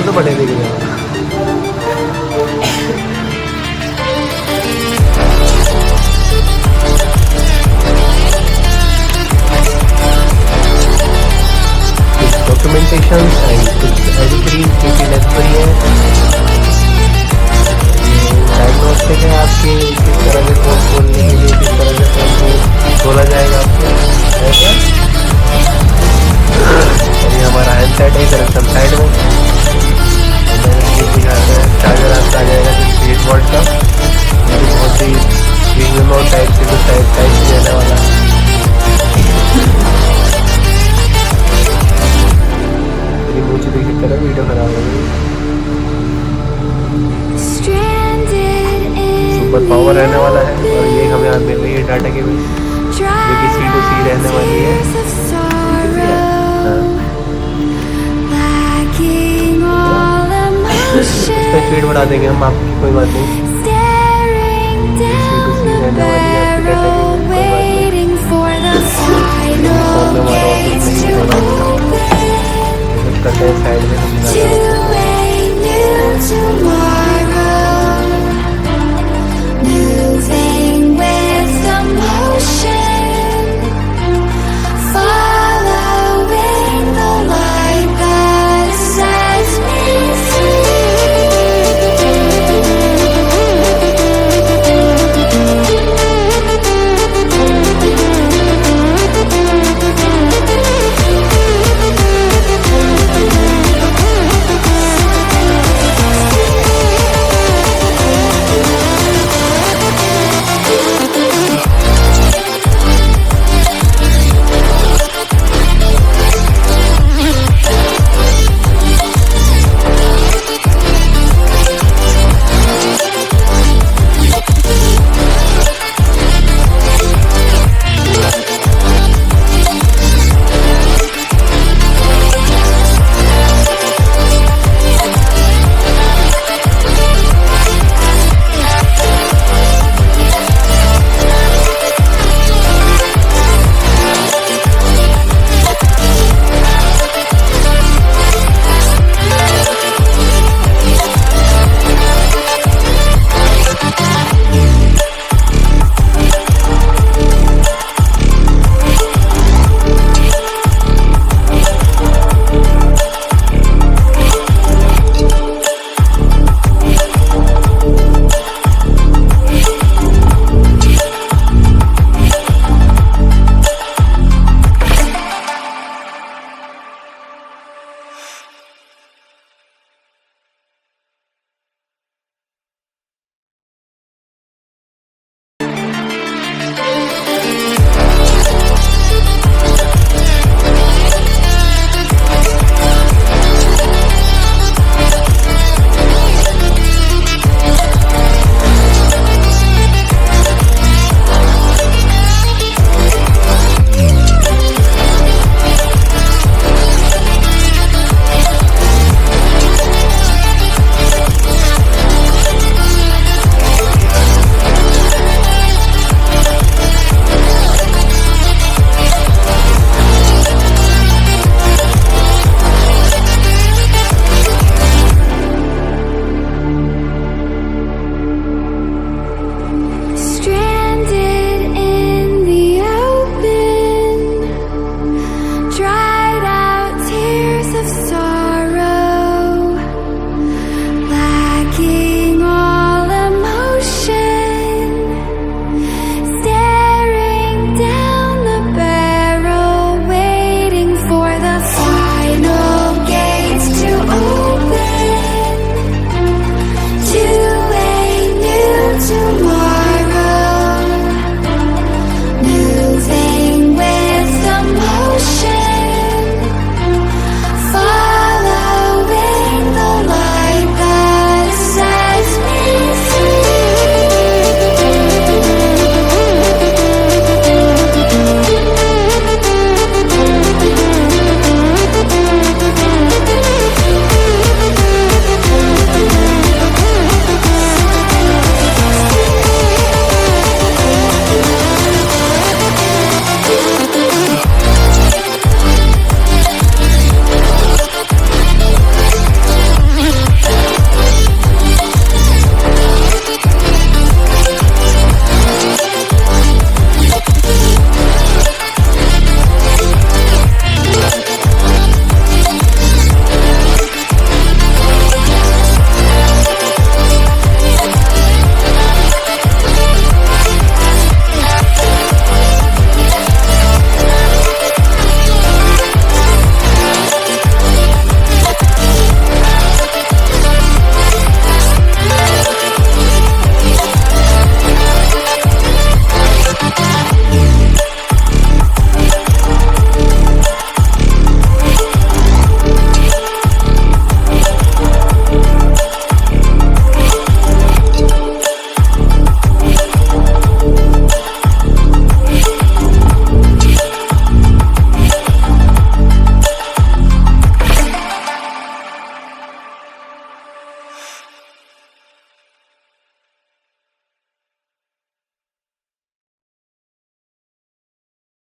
तो बड़े दिख रहे हैं। डॉक्यूमेंटेशन एंड कुछ एडिटिंग की नेसेसरी है। डायग्नोस्टिक है आपके किस तरह से फोन बोलने के लिए, किस तरह से फोन को बोला जाएगा आपको, ऐसा। और ये हमारा हैंडसेट है कनेक्शन साइड में। चार्जर आपका आ जाएगा 8 वॉट का, बहुत ही रिजनेबल टाइप से तो टाइप रहने वाला है। मेरी मुझे देखिए तरह वीडियो खराब हो गई। सुपर पावर रहने वाला है और ये हमें यहाँ मिल रही है डाटा के भी, जो कि C2C रहने वाली है। इसमें स्पीड बढ़ा देंगे हम आपकी, कोई बात नहीं। C2C रहने वाली है आपकी डाटा की, कोई बात नहीं। फोन में हमारा ऑफिस नहीं होगा, करते हैं साइड में हम।